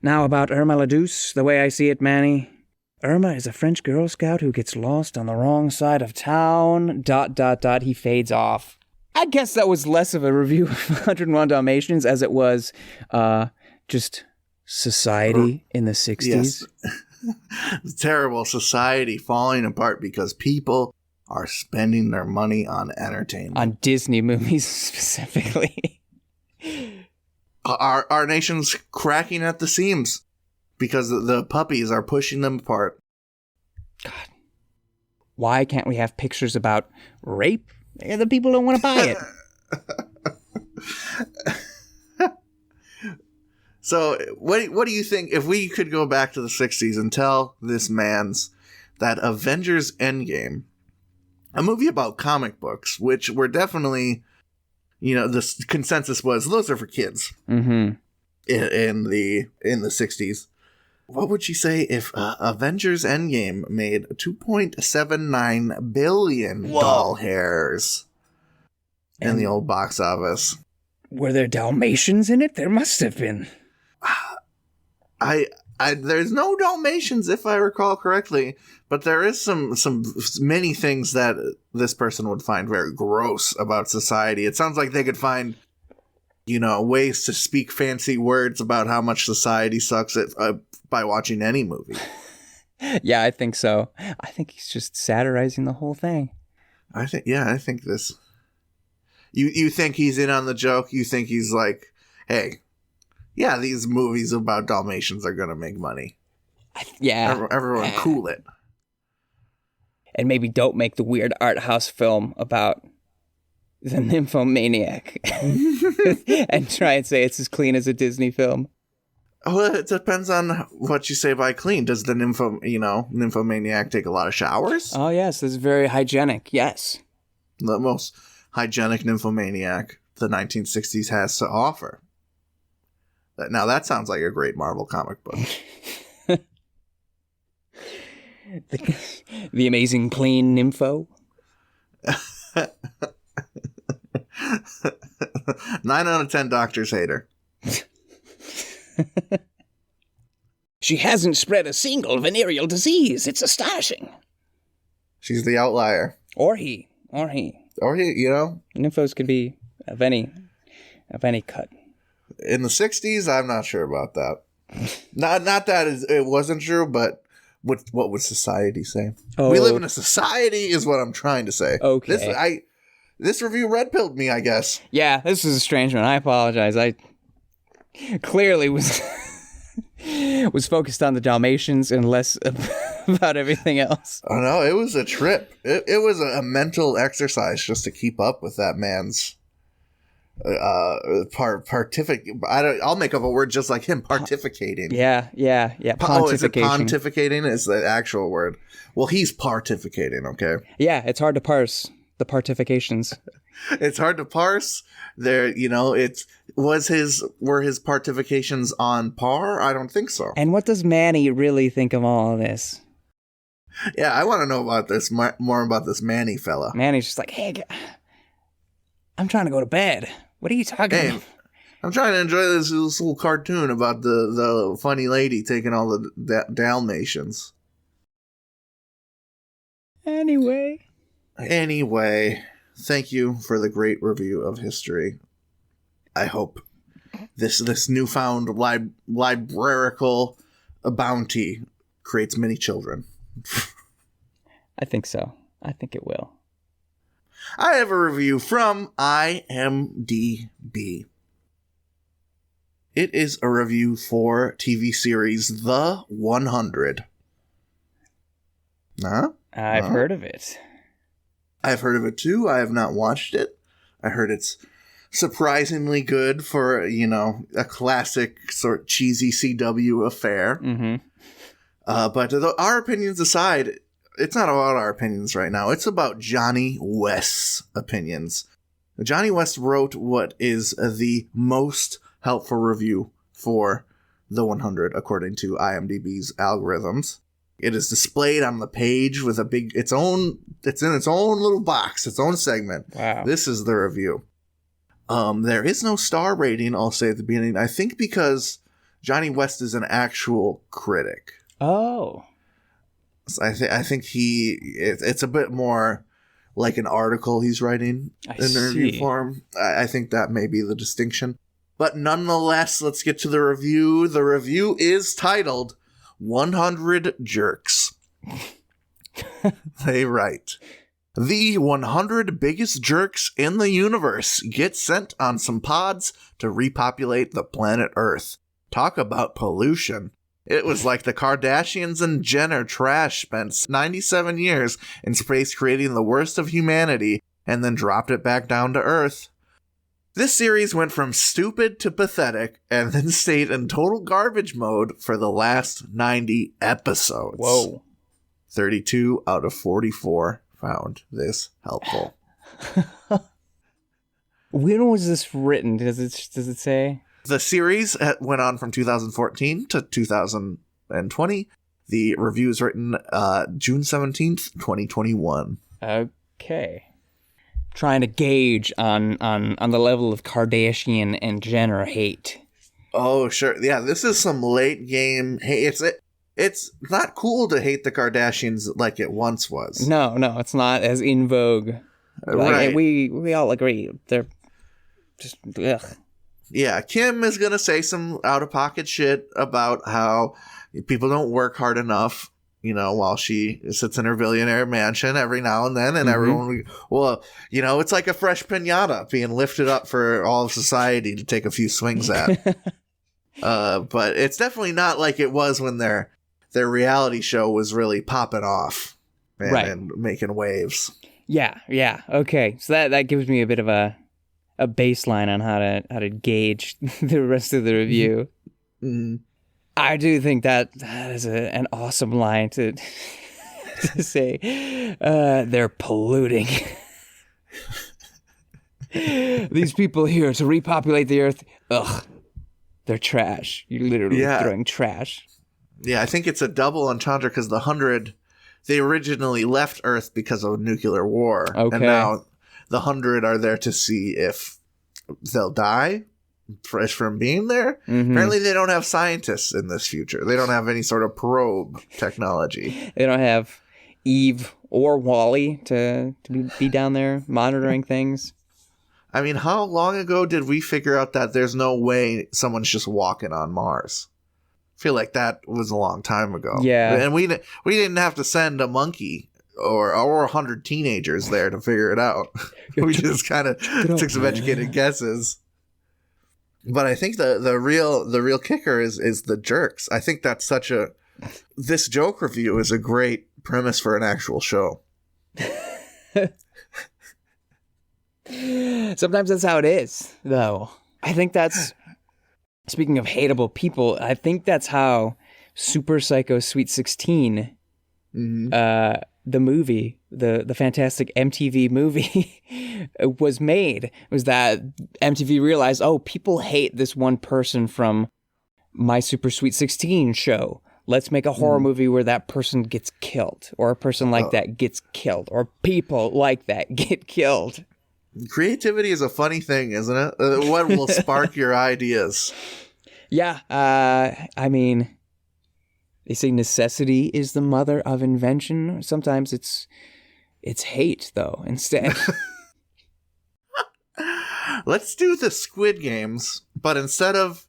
C: Now about Irma la Douce, the way I see it, Manny. Irma is a French Girl Scout who gets lost on the wrong side of town, ... He fades off. I guess that was less of a review of 101 Dalmatians as it was just society in the 60s.
B: Yes. Terrible society falling apart because people are spending their money on entertainment.
C: On Disney movies specifically.
B: Our nation's cracking at the seams because the puppies are pushing them apart.
C: God. Why can't we have pictures about rape? The people don't want to buy it.
B: So, what do you think if we could go back to the 60s and tell this man's that Avengers Endgame, a movie about comic books, which were definitely, the consensus was those are for kids in the 60s. What would you say if Avengers Endgame made $2.79 billion doll hairs in the old box office?
C: Were there Dalmatians in it? There must have been.
B: There's no Dalmatians, if I recall correctly, but there is some many things that this person would find very gross about society. It sounds like they could find, ways to speak fancy words about how much society sucks by watching any movie.
C: Yeah, I think so. I think he's just satirizing the whole thing.
B: I think this. You think he's in on the joke? You think he's like, hey, yeah, these movies about Dalmatians are going to make money.
C: Yeah.
B: Everyone cool it.
C: And maybe don't make the weird art house film about the nymphomaniac. And try and say it's as clean as a Disney film.
B: Well, it depends on what you say by clean. Does the nymphomaniac take a lot of showers?
C: Oh, yes. This is very hygienic. Yes.
B: The most hygienic nymphomaniac the 1960s has to offer. Now that sounds like a great Marvel comic book.
C: The Amazing Clean Nympho.
B: 9 out of 10 doctors hate her.
C: She hasn't spread a single venereal disease. It's astonishing.
B: She's the outlier.
C: Or he.
B: Or he, you know.
C: Nymphos could be of any cut.
B: In the 60s, I'm not sure about that. Not that it wasn't true, but what would society say?
C: Oh.
B: We live in a society is what I'm trying to say.
C: Okay.
B: This review red-pilled me, I guess.
C: Yeah, this is a strange one. I apologize. I clearly was focused on the Dalmatians and less about everything else.
B: Oh, no, it was a trip. It was a mental exercise just to keep up with that man's I'll make up a word just like him. Partificating.
C: Yeah.
B: Oh, is it pontificating? Is the actual word? Well, he's partificating. Okay.
C: Yeah, it's hard to parse the partifications.
B: It's hard to parse. There, you know, were his partifications on par? I don't think so.
C: And what does Manny really think of all of this?
B: Yeah, I want to know about this more about this Manny fella.
C: Manny's just like, hey, I'm trying to go to bed. What are you talking about?
B: I'm trying to enjoy this little cartoon about the funny lady taking all the Dalmatians.
C: Anyway,
B: thank you for the great review of history. I hope this newfound librarical bounty creates many children.
C: I think so. I think it will.
B: I have a review from IMDb. It is a review for TV series The 100.
C: I've heard of it.
B: I've heard of it too. I have not watched it. I heard it's surprisingly good for, you know, a classic sort of cheesy CW affair.
C: Mm-hmm.
B: But our opinions aside, it's not about our opinions right now. It's about Johnny West's opinions. Johnny West wrote what is the most helpful review for The 100, according to IMDb's algorithms. It is displayed on the page with it's in its own little box, its own segment.
C: Wow.
B: This is the review. There is no star rating, I'll say at the beginning. I think because Johnny West is an actual critic.
C: Oh.
B: I think it's a bit more like an article he's writing in review form. I think that may be the distinction. But nonetheless, let's get to the review. The review is titled 100 Jerks. They write, the 100 biggest jerks in the universe get sent on some pods to repopulate the planet Earth. Talk about pollution. It was like the Kardashians and Jenner trash spent 97 years in space creating the worst of humanity and then dropped it back down to Earth. This series went from stupid to pathetic and then stayed in total garbage mode for the last 90 episodes.
C: Whoa.
B: 32 out of 44 found this helpful.
C: When was this written? Does it say?
B: The series went on from 2014 to 2020. The review is written June 17th, 2021.
C: Okay. Trying to gauge on the level of Kardashian and Jenner hate.
B: Oh, sure. Yeah, this is some late game hate. It's not cool to hate the Kardashians like it once was.
C: No, it's not as in vogue.
B: Right.
C: We all agree. They're just, ugh.
B: Yeah, Kim is going to say some out-of-pocket shit about how people don't work hard enough, you know, while she sits in her billionaire mansion every now and then, and everyone, well, you know, it's like a fresh piñata being lifted up for all of society to take a few swings at. But it's definitely not like it was when their reality show was really popping off and making waves.
C: Yeah. Okay, so that gives me a bit of a baseline on how to gauge the rest of the review.
B: Mm-hmm.
C: I do think that is an awesome line to say. They're polluting. These people here to repopulate the earth. Ugh. They're trash. You're literally throwing trash.
B: Yeah, I think it's a double entendre because the 100, they originally left Earth because of nuclear war.
C: Okay.
B: And now the 100 are there to see if they'll die from being there.
C: Mm-hmm.
B: Apparently they don't have scientists in this future. They don't have any sort of probe technology.
C: They don't have Eve or Wally to be down there monitoring things.
B: I mean, how long ago did we figure out that there's no way someone's just walking on Mars? I feel like that was a long time ago.
C: Yeah.
B: And we didn't have to send a monkey or 100 teenagers there to figure it out. We just kind of took some educated guesses. But I think the real kicker is the jerks. I think that's this joke review is a great premise for an actual show.
C: Sometimes that's how it is, though. I think that's, speaking of hateable people, I think that's how Super Psycho Sweet 16, the movie, the fantastic MTV movie, was made. It was that MTV realized, oh, people hate this one person from My Super Sweet 16 show. Let's make a horror movie where that person gets killed, or a person like that gets killed, or people like that get killed.
B: Creativity is a funny thing, isn't it? What will spark your ideas?
C: Yeah, I mean, they say necessity is the mother of invention. Sometimes it's hate, though, instead.
B: Let's do the Squid Games, but instead of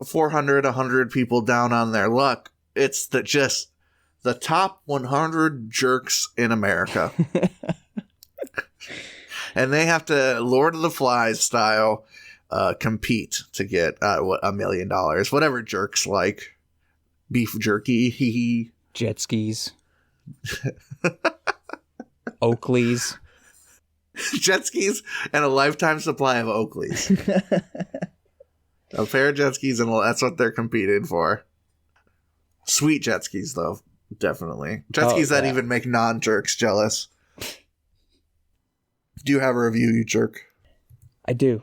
B: 400, 100 people down on their luck, it's just the top 100 jerks in America. And they have to, Lord of the Flies style, compete to get $1 million. Whatever jerks like. Beef jerky.
C: Jet skis. Oakleys.
B: Jet skis and a lifetime supply of Oakleys. A pair of jet skis, and that's what they're competing for. Sweet jet skis, though. Definitely. Jet skis that even make non-jerks jealous. Do you have a review, you jerk?
C: I do.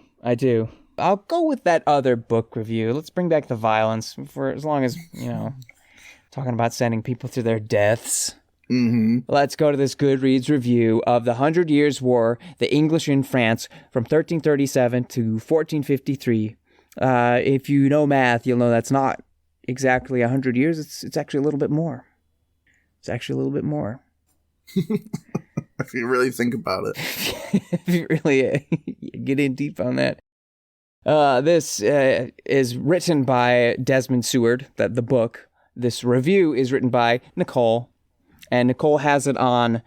C: I'll go with that other book review. Let's bring back the violence for as long as, talking about sending people to their deaths.
B: Mm-hmm.
C: Let's go to this Goodreads review of the 100 Years' War, the English in France, from 1337 to 1453. If you know math, you'll know that's not exactly 100 years. It's actually a little bit more.
B: If you really think about it.
C: If you really get in deep on that. This is written by Desmond Seward, the book. This review is written by Nicole. And Nicole has it on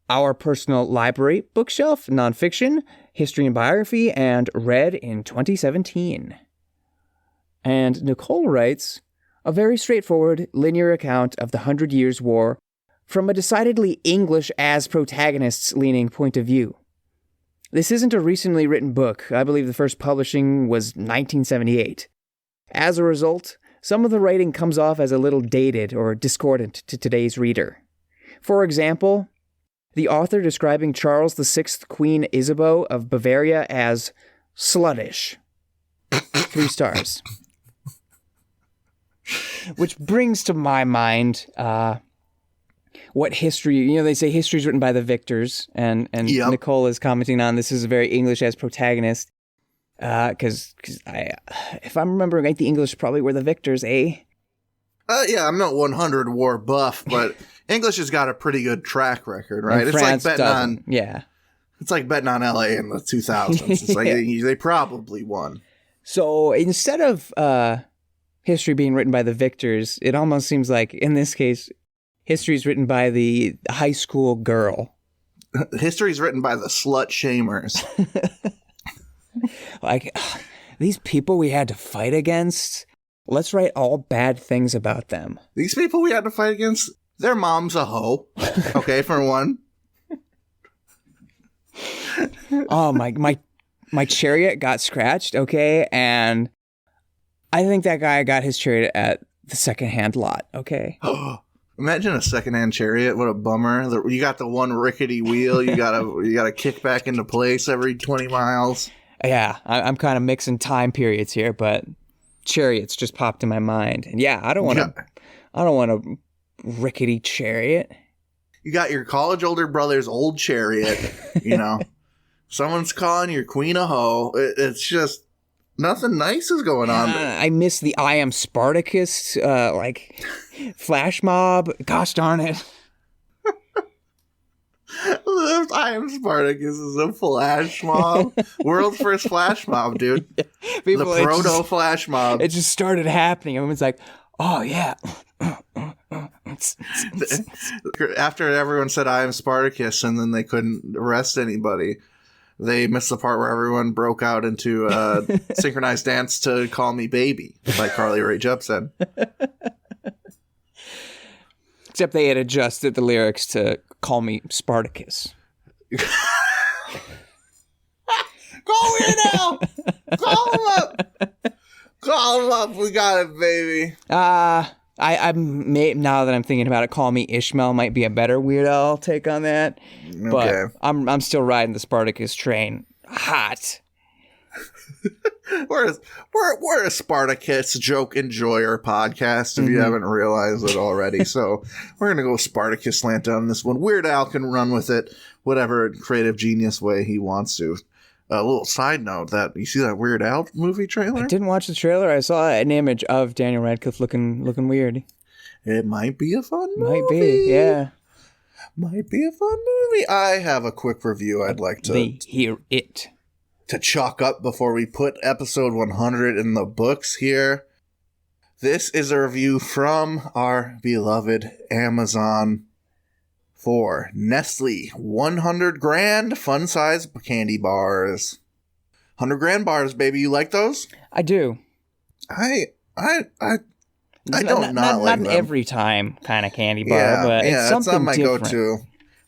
C: Our Personal Library bookshelf, nonfiction, history and biography, and read in 2017. And Nicole writes, a very straightforward, linear account of the 100 Years' War from a decidedly English as protagonists leaning point of view. This isn't a recently written book. I believe the first publishing was 1978. As a result, some of the writing comes off as a little dated or discordant to today's reader. For example, the author describing Charles VI Queen Isabeau of Bavaria as sluttish. 3 stars. Which brings to my mind what history, they say history is written by the victors, and yep. Nicole is commenting on this is a very English as protagonist, because if I'm remembering right, the English probably were the victors, eh?
B: Yeah, I'm not 100 war buff, but English has got a pretty good track record, right?
C: And
B: it's
C: France
B: like betting
C: doesn't.
B: on,
C: yeah.
B: It's like betting on LA in the 2000s. It's like they probably won.
C: So instead of history being written by the victors, it almost seems like in this case, history is written by the high school girl.
B: History is written by the slut shamers.
C: Like, these people we had to fight against, let's write all bad things about them.
B: These people we had to fight against, their mom's a hoe. Okay, for one.
C: Oh, my chariot got scratched, okay? And I think that guy got his chariot at the secondhand lot, okay?
B: Imagine a secondhand chariot. What a bummer. You got the one rickety wheel. You gotta kick back into place every 20 miles.
C: Yeah, I'm kind of mixing time periods here, but chariots just popped in my mind. And yeah, I don't want a rickety chariot.
B: You got your college older brother's old chariot, Someone's calling your queen a hoe. It's just nothing nice is going on.
C: I miss the I am Spartacus, flash mob. Gosh darn it.
B: I am Spartacus is a flash mob. World's first flash mob, dude.
C: People,
B: the proto flash mob.
C: It just started happening. Everyone's like, oh, yeah.
B: After everyone said I am Spartacus and then they couldn't arrest anybody, they missed the part where everyone broke out into a synchronized dance to Call Me Baby, like Carly Rae Jepsen.
C: Except they had adjusted the lyrics to Call Me Spartacus.
B: Go here now! Call him up! Call him up! We got it, baby.
C: Now that I'm thinking about it, Call Me Ishmael might be a better Weird Al take on that.
B: Okay.
C: But I'm still riding the Spartacus train. Hot.
B: We're a Spartacus joke enjoyer podcast, if you haven't realized it already. So we're gonna go Spartacus slant on this one. Weird Al can run with it, whatever creative genius way he wants to. A little side note: that you see that Weird Al movie trailer?
C: I didn't watch the trailer. I saw an image of Daniel Radcliffe looking weird.
B: It might be a fun movie.
C: Might be, yeah.
B: Might be a fun movie. I have a quick review I'd like to
C: hear it.
B: To chalk up before we put episode 100 in the books here. This is a review from our beloved Amazon for Nestle 100 grand fun size candy bars. 100 grand bars, baby. You like those?
C: I do.
B: I don't not like them.
C: Not every time kind of candy bar, but it's something
B: not my
C: different.
B: go-to.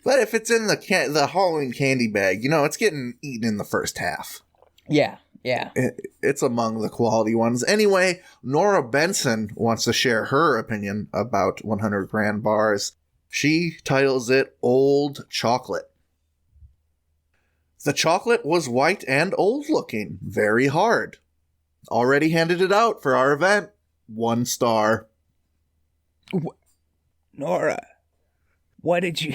B: But if it's in the Halloween candy bag, it's getting eaten in the first half.
C: Yeah.
B: It's among the quality ones. Anyway, Nora Benson wants to share her opinion about 100 grand bars. She titles it Old Chocolate. The chocolate was white and old looking, very hard. Already handed it out for our event. 1 star.
C: Nora, what did you...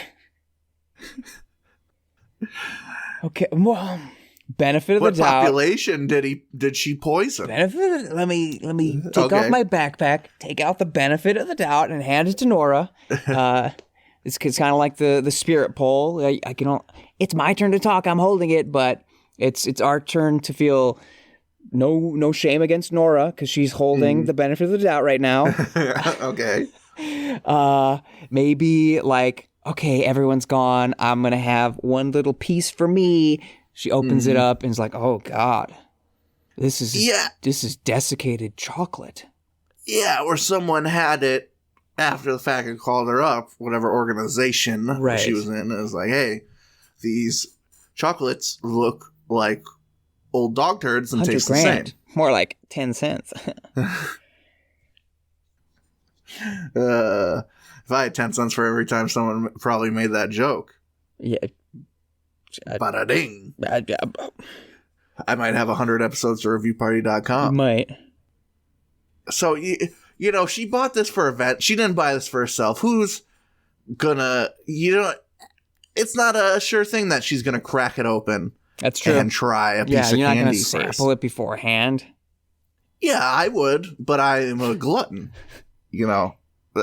C: Okay, well, benefit of the doubt.
B: What population did she poison?
C: Let me take off my backpack, take out the benefit of the doubt, and hand it to Nora. It's kind of like the spirit pole. It's my turn to talk. I'm holding it, but it's our turn to feel no shame against Nora because she's holding the benefit of the doubt right now.
B: Okay.
C: Maybe like, okay, everyone's gone. I'm going to have one little piece for me. She opens it up and is like, oh, God, this is desiccated chocolate.
B: Yeah, or someone had it after the fact and called her up, whatever organization she was in. It was like, hey, these chocolates look like old dog turds and taste the same.
C: More like 10 cents.
B: If I had 10 cents for every time someone probably made that joke.
C: Yeah.
B: Bada ding. I might have 100 episodes to reviewparty.com.
C: You might.
B: So, she bought this for an event. She didn't buy this for herself. Who's gonna, it's not a sure thing that she's gonna crack it open.
C: That's true.
B: And try a piece of candy
C: you're not gonna
B: first.
C: sample it beforehand.
B: Yeah, I would, but I am a glutton.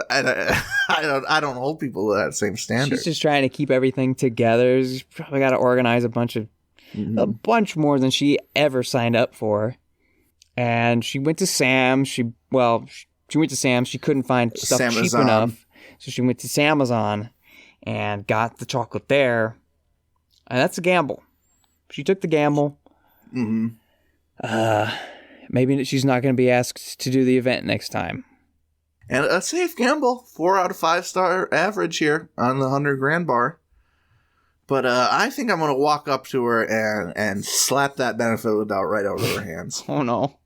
B: I don't hold people to that same standard.
C: She's just trying to keep everything together. She's probably got to organize a bunch more than she ever signed up for. And she went to Sam's. She went to Sam's. She couldn't find stuff cheap enough, so she went to Samazon and got the chocolate there. And that's a gamble. She took the gamble. Maybe she's not going to be asked to do the event next time.
B: And a safe gamble, 4 out of 5 star average here on the 100 grand bar. But I think I'm going to walk up to her and slap that benefit of the doubt right out of her hands.
C: Oh, no.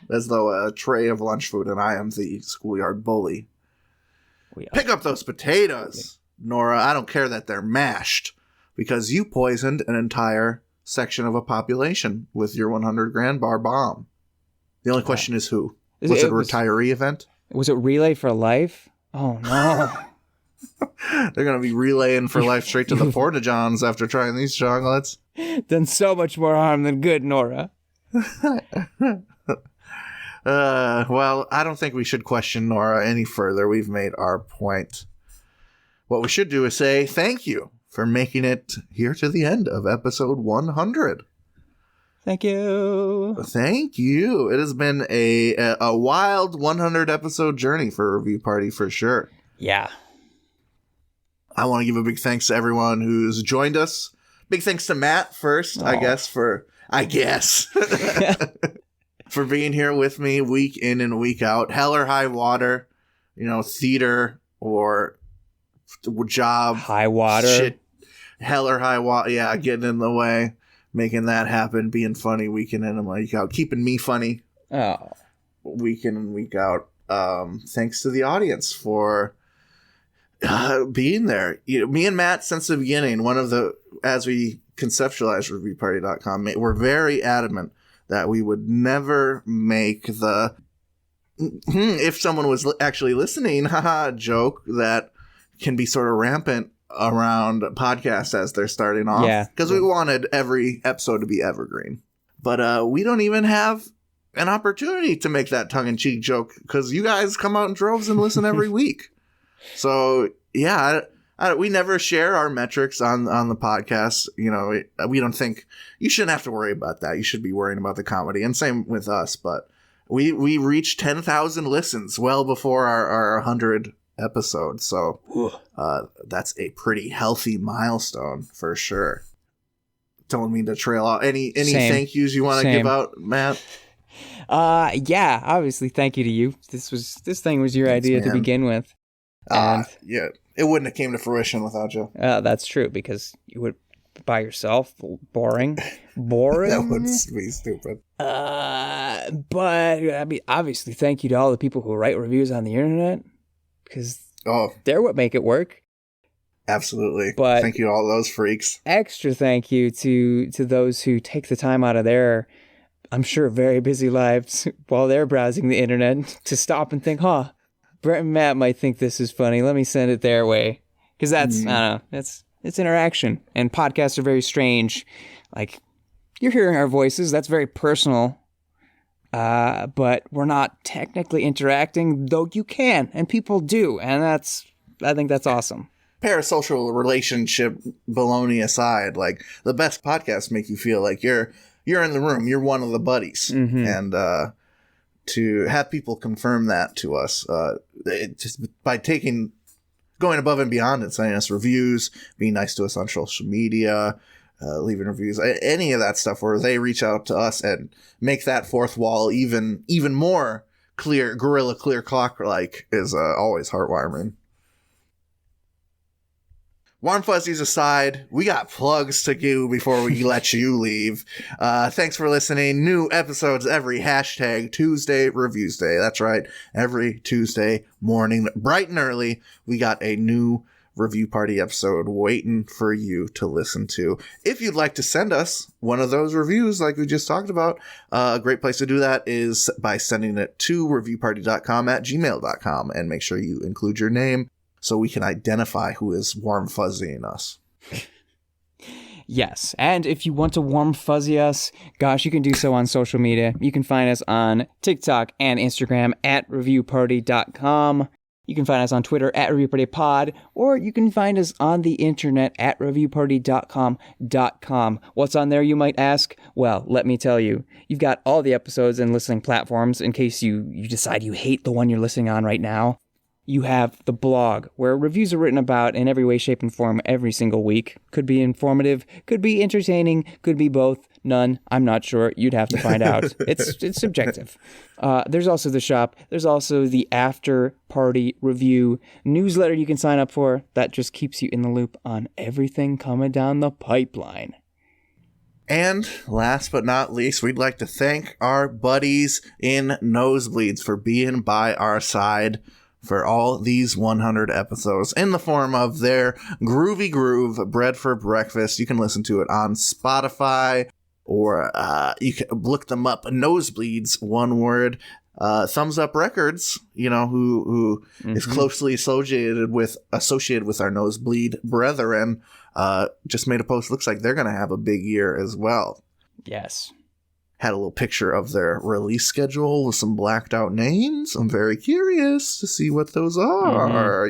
B: As though a tray of lunch food and I am the schoolyard bully. Pick up those potatoes, Nora. I don't care that they're mashed, because you poisoned an entire section of a population with your 100 grand bar bomb. The only question is who? Was it a retiree event?
C: Was it Relay for Life? Oh, no.
B: They're going to be relaying for life straight to the Porta-Johns after trying these chocolates.
C: Done so much more harm than good, Nora.
B: Well, I don't think we should question Nora any further. We've made our point. What we should do is say thank you for making it here to the end of episode 100.
C: Thank you.
B: Thank you. It has been a wild 100 episode journey for Review Party for sure.
C: Yeah.
B: I want to give a big thanks to everyone who's joined us. Big thanks to Matt first,
C: Aww.
B: I guess, for being here with me week in and week out. Hell or high water, theater or job.
C: High water.
B: Shit. Hell or high water. Yeah, getting in the way, making that happen, being funny week in and week out, keeping me funny.
C: Oh.
B: Week in and week out. Thanks to the audience for being there. Me and Matt, since the beginning, as we conceptualized reviewparty.com, we're very adamant that we would never make the if someone was actually listening joke that can be sort of rampant around podcasts as they're starting off.
C: Yeah,
B: because we wanted every episode to be evergreen, but we don't even have an opportunity to make that tongue-in-cheek joke because you guys come out in droves and listen every week. So yeah, we never share our metrics on the podcast. We don't think you shouldn't have to worry about that. You should be worrying about the comedy, and same with us. But we reached 10,000 listens well before our 100 episodes. So that's a pretty healthy milestone for sure. Don't mean to trail off. Any thank yous you want to give out, Matt?
C: Yeah, obviously thank you to you. This thing was your idea to begin with.
B: Yeah, it wouldn't have came to fruition without you.
C: That's true, because you would by yourself. Boring.
B: That would be stupid.
C: But I mean, obviously, thank you to all the people who write reviews on the internet, because they're what make it work.
B: Absolutely.
C: But
B: thank you to all those freaks.
C: Extra thank you to those who take the time out of their, I'm sure, very busy lives while they're browsing the internet to stop and think, Brett and Matt might think this is funny. Let me send it their way. Because that's, I don't know, it's interaction. And podcasts are very strange. Like, you're hearing our voices. That's very personal. But we're not technically interacting, though you can. And people do. And I think that's awesome.
B: Parasocial relationship baloney aside, like, the best podcasts make you feel like you're in the room. You're one of the buddies. Mm-hmm. And to have people confirm that to us, just by going above and beyond and sending us reviews, being nice to us on social media, leaving reviews, any of that stuff where they reach out to us and make that fourth wall even more clear, gorilla clear clock-like, is always heartwarming. Warm fuzzies aside, we got plugs to do before we let you leave. Thanks for listening. New episodes every #Tuesday Reviews Day. That's right. Every Tuesday morning, bright and early, we got a new Review Party episode waiting for you to listen to. If you'd like to send us one of those reviews like we just talked about, a great place to do that is by sending it to reviewparty.com@gmail.com, and make sure you include your name so we can identify who is warm fuzzying us.
C: Yes, and if you want to warm fuzzy us, gosh, you can do so on social media. You can find us on TikTok and Instagram @reviewparty.com. You can find us on Twitter @reviewpartypod, or you can find us on the internet reviewparty.com. What's on there, you might ask? Well, let me tell you. You've got all the episodes and listening platforms in case you decide you hate the one you're listening on right now. You have the blog, where reviews are written about in every way, shape, and form every single week. Could be informative, could be entertaining, could be both. None. I'm not sure. You'd have to find out. It's subjective. There's also the shop. There's also the after party review newsletter you can sign up for. That just keeps you in the loop on everything coming down the pipeline.
B: And last but not least, we'd like to thank our buddies in Nosebleeds for being by our side for all these 100 episodes in the form of their Groovy Groove, Bread for Breakfast. You can listen to it on Spotify, or you can look them up. Nosebleeds, one word. Thumbs Up Records, who is closely associated with our Nosebleed brethren, just made a post. Looks like they're going to have a big year as well.
C: Yes.
B: Had a little picture of their release schedule with some blacked out names. I'm very curious to see what those are.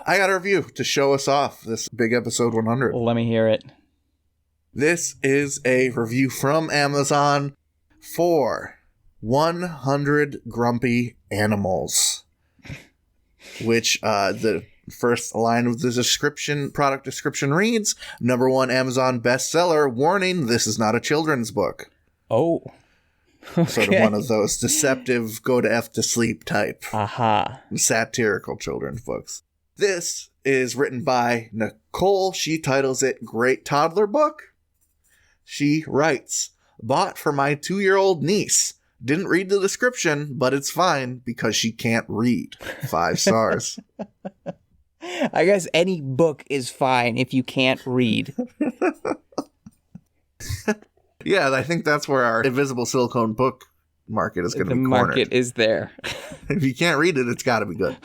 B: I got a review to show us off this big episode 100.
C: Let me hear it.
B: This is a review from Amazon for 100 Grumpy Animals, which the first line of the product description reads, #1 Amazon bestseller, warning, this is not a children's book.
C: Oh. Okay.
B: Sort of one of those deceptive go to F to sleep type satirical children's books. This is written by Nicole. She titles it Great Toddler Book. She writes, bought for my 2-year-old niece. Didn't read the description, but it's fine because she can't read. 5 stars.
C: I guess any book is fine if you can't read.
B: Yeah, I think that's where our invisible silicone book market is going to be cornered.
C: The market is there.
B: If you can't read it, it's got to be good.